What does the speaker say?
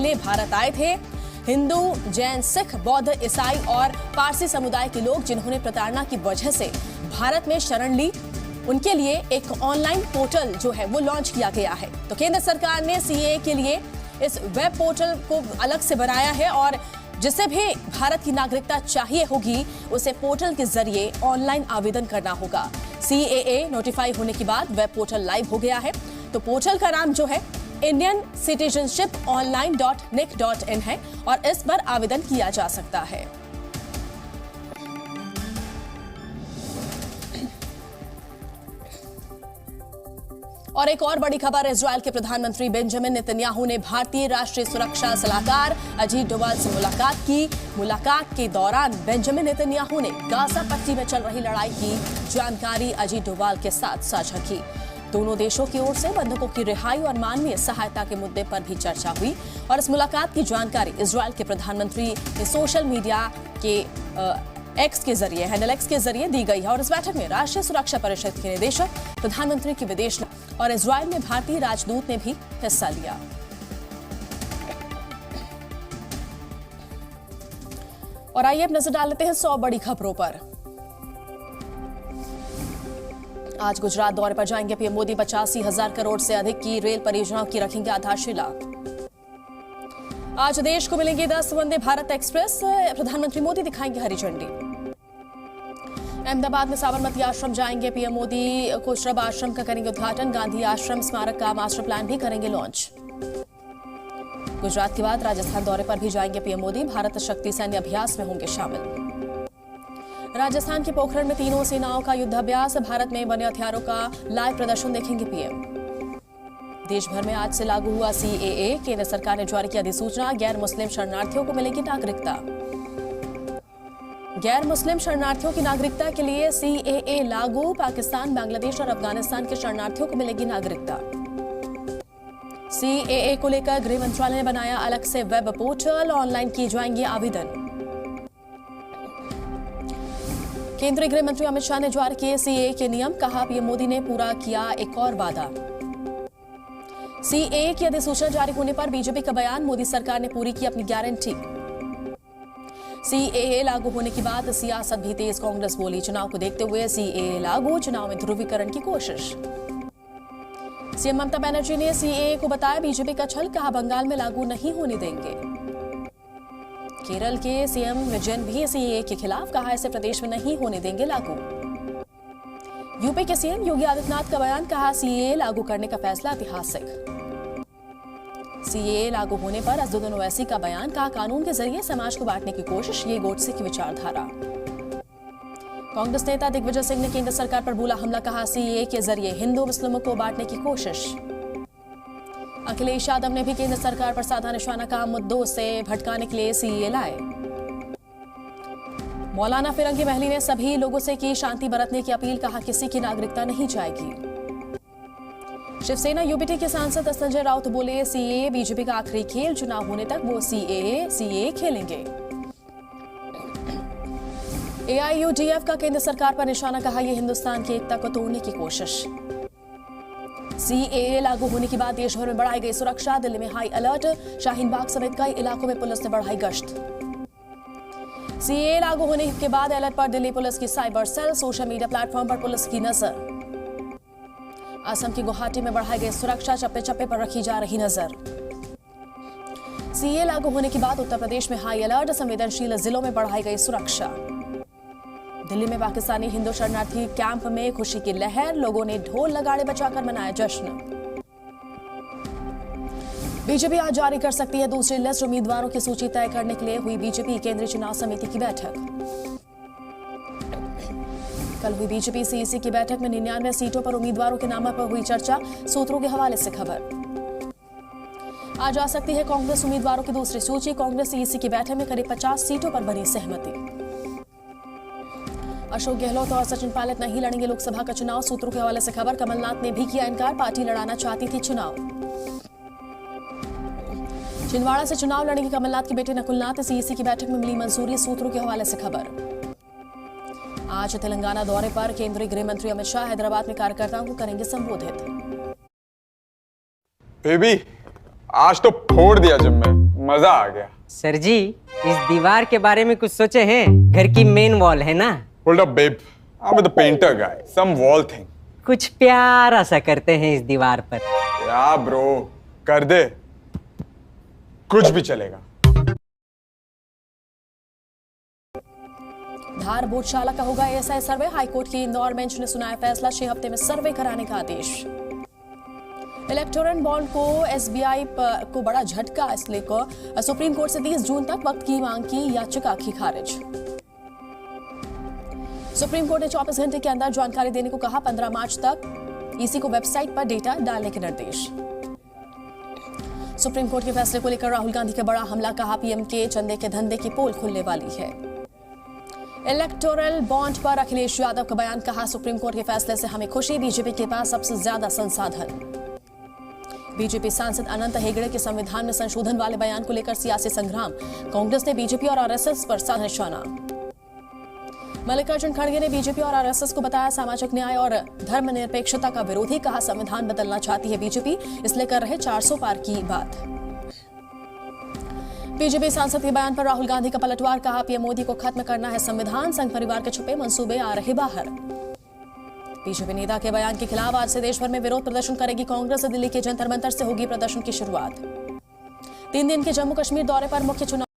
लिए भारत आए थे। हिंदू, जैन, सिख, बौद्ध, ईसाई और पारसी समुदाय के लोग जिन्होंने प्रताड़ना की वजह से भारत में शरण ली, उनके लिए एक ऑनलाइन पोर्टल जो है वो लॉन्च किया गया है। तो केंद्र सरकार ने सीएए के लिए इस वेब पोर्टल को अलग से बनाया है और जिसे भी भारत की नागरिकता चाहिए होगी उसे पोर्टल के जरिए ऑनलाइन आवेदन करना होगा। सीएए नोटिफाई होने के बाद वेब पोर्टल लाइव हो गया है। तो पोर्टल का नाम जो है इंडियन सिटीजनशिप online.nic.in है और इस पर आवेदन किया जा सकता है। और एक और बड़ी खबर, इजरायल के प्रधानमंत्री बेंजामिन नेतन्याहू ने भारतीय राष्ट्रीय सुरक्षा सलाहकार अजीत डोवाल से मुलाकात की। मुलाकात के दौरान बेंजामिन नेतन्याहू ने गाजा पट्टी में चल रही लड़ाई की जानकारी अजीत डोवाल के साथ साझा की। दोनों देशों की ओर से बंधकों की रिहाई और मानवीय सहायता के मुद्दे पर भी चर्चा हुई और इस मुलाकात की जानकारी इजरायल के प्रधानमंत्री ने सोशल मीडिया के एक्स के जरिए हैंडल एक्स के जरिए दी गई है। और इस बैठक में राष्ट्रीय सुरक्षा परिषद के निदेशक, प्रधानमंत्री की विदेश और इजरायल में भारतीय राजदूत ने भी हिस्सा लिया। और आइए अब नजर डाल लेते हैं 100 बड़ी खबरों पर। आज गुजरात दौरे पर जाएंगे पीएम मोदी। 85,000 करोड़ से अधिक की रेल परियोजनाओं की रखेंगे आधारशिला। आज देश को मिलेंगी 10 वंदे भारत एक्सप्रेस। प्रधानमंत्री मोदी दिखाएंगे हरी झंडी। अहमदाबाद में साबरमती आश्रम जाएंगे पीएम मोदी। खुशरब आश्रम का करेंगे उद्घाटन। गांधी आश्रम स्मारक का मास्टर प्लान भी करेंगे लॉन्च। गुजरात के बाद राजस्थान दौरे पर भी जाएंगे पीएम मोदी। भारत शक्ति सैन्य अभ्यास में होंगे शामिल। राजस्थान के पोखरण में तीनों सेनाओं का युद्धाभ्यास। भारत में बने हथियारों का लाइव प्रदर्शन देखेंगे पीएम। देश भर में आज से लागू हुआ सीएए। केंद्र सरकार ने जारी की अधिसूचना। गैर मुस्लिम शरणार्थियों को मिलेगी नागरिकता। गैर मुस्लिम शरणार्थियों की नागरिकता के लिए सीएए लागू। पाकिस्तान, बांग्लादेश और अफगानिस्तान के शरणार्थियों को मिलेगी नागरिकता। सीएए को लेकर गृह मंत्रालय ने बनाया अलग से वेब पोर्टल। ऑनलाइन किए जाएंगे आवेदन। केंद्रीय गृह मंत्री अमित शाह ने जारी किए सीएए के नियम। कहा पीएम मोदी ने पूरा किया एक और वादा। सीएए की अधिसूचना जारी होने पर बीजेपी का बयान। मोदी सरकार ने पूरी की अपनी गारंटी। सीएए लागू होने के बाद सियासत भी तेज। कांग्रेस बोली चुनाव को देखते हुए सीएए लागू। चुनाव में ध्रुवीकरण की कोशिश। सीएम ममता बनर्जी ने सीएए को बताया बीजेपी का छल। कहा बंगाल में लागू नहीं होने देंगे। केरल के सीएम विजयन भी सीएए के खिलाफ। कहा इसे प्रदेश में नहीं होने देंगे लागू। यूपी के सीएम योगी आदित्यनाथ का बयान। कहा सीएए लागू करने का फैसला ऐतिहासिक। सीएए लागू होने पर असदुद्दीन ओवैसी का बयान। कहा कानून के जरिए समाज को बांटने की कोशिश, ये गोडसे की विचारधारा। कांग्रेस नेता दिग्विजय सिंह ने केंद्र सरकार पर बोला हमला। कहा सीएए के जरिए हिंदू मुस्लिमों को बांटने की कोशिश। अखिलेश यादव ने भी केंद्र सरकार पर साधा निशाना। कहा मुद्दों से भटकाने के लिए सीएए लाए। मौलाना फिरंगी महली ने सभी लोगों से की शांति बरतने की अपील। कहा किसी की नागरिकता नहीं जाएगी। शिवसेना यूबीटी के सांसद संजय राउत बोले सीएए बीजेपी का आखिरी खेल। चुनाव होने तक वो सीएए खेलेंगे। एआईयूडीएफ का केंद्र सरकार पर निशाना। कहा यह हिंदुस्तान की एकता को तोड़ने की कोशिश। सीएए लागू होने के बाद देश भर में बढ़ाई गई सुरक्षा। दिल्ली में हाई अलर्ट। शाहीन बाग समेत कई इलाकों में पुलिस ने बढ़ाई गश्त। सीएए लागू होने के बाद अलर्ट पर दिल्ली पुलिस की cyber cell. Social media platform पर पुलिस की नजर। असम की गुवाहाटी में बढ़ाई गई सुरक्षा। चप्पे चप्पे पर रखी जा रही नजर। सीएए लागू होने के बाद उत्तर प्रदेश में हाई अलर्ट। संवेदनशील जिलों में बढ़ाई गई सुरक्षा। दिल्ली में पाकिस्तानी हिंदू शरणार्थी कैंप में खुशी की लहर। लोगों ने ढोल नगाड़े बजाकर मनाया जश्न। बीजेपी आज जारी कर सकती है दूसरी लिस्ट। उम्मीदवारों की सूची तय करने के लिए हुई बीजेपी केंद्रीय चुनाव समिति की बैठक। कल हुई बीजेपी सीईसी की बैठक में 99 सीटों पर उम्मीदवारों के नामों पर हुई चर्चा। सूत्रों के हवाले से खबर। आज आ सकती है कांग्रेस उम्मीदवारों की दूसरी सूची। कांग्रेस सीईसी की बैठक में करीब 50 सीटों पर बनी सहमति। अशोक गहलोत और सचिन पायलट नहीं लड़ेंगे लोकसभा का चुनाव। सूत्रों के हवाले से खबर। कमलनाथ ने भी किया इनकार। पार्टी लड़ाना चाहती थी चुनाव। छिंदवाड़ा से चुनाव लड़ेंगे कमलनाथ के बेटे नकुलनाथ। सीईसी की बैठक में मिली मंजूरी। सूत्रों के हवाले से खबर। आज तेलंगाना दौरे पर केंद्रीय गृह मंत्री अमित शाह हैदराबाद में कार्यकर्ताओं को करेंगे संबोधित। बेबी आज तो फोड़ दिया जिम में, मजा आ गया। सर जी, इस दीवार के बारे में कुछ सोचे हैं? घर की मेन वॉल है ना। Hold up, babe. I'm the painter guy. Some wall thing. कुछ प्यारा सा करते हैं इस दीवार पर। या ब्रो, कर दे, कुछ भी चलेगा। धार बोधशाला का होगा एएसआई सर्वे। हाईकोर्ट की इंदौर बेंच ने सुनाया फैसला, 6 हफ्ते में सर्वे कराने का आदेश। इलेक्टोरल बॉन्ड को एसबीआई को बड़ा झटका, इसलिए को सुप्रीम कोर्ट से 30 जून तक वक्त की मांग की याचिका की खारिज। सुप्रीम कोर्ट ने 24 घंटे के अंदर जानकारी देने को कहा। 15 मार्च तक ईसी को वेबसाइट पर डेटा डालने के निर्देश। सुप्रीम कोर्ट के फैसले को लेकर राहुल गांधी का बड़ा हमला, कहा पीएम के चंदे के धंधे की पोल खुलने वाली है। इलेक्टोरल बॉन्ड पर अखिलेश यादव का बयान, कहा सुप्रीम कोर्ट के फैसले से हमें खुशी, बीजेपी के पास सबसे ज्यादा संसाधन। बीजेपी सांसद अनंत हेगड़े के संविधान में संशोधन वाले बयान को लेकर सियासी संग्राम, कांग्रेस ने बीजेपी और आरएसएस पर साधा निशाना। मल्लिकार्जुन खड़गे ने बीजेपी और आरएसएस को बताया सामाजिक न्याय और धर्मनिरपेक्षता का विरोधी, कहा संविधान बदलना चाहती है बीजेपी, इसलिए कर रहे 400 पार की बात। बीजेपी सांसद के बयान पर राहुल गांधी का पलटवार, कहा पीएम मोदी को खत्म करना है संविधान, संघ परिवार के छुपे मंसूबे आ रहे बाहर। बीजेपी नेता के बयान के खिलाफ आज से देश भर में विरोध प्रदर्शन करेगी कांग्रेस। दिल्ली के जंतर मंतर से होगी प्रदर्शन की शुरुआत। 3 दिन के जम्मू कश्मीर दौरे पर मुख्य चुनाव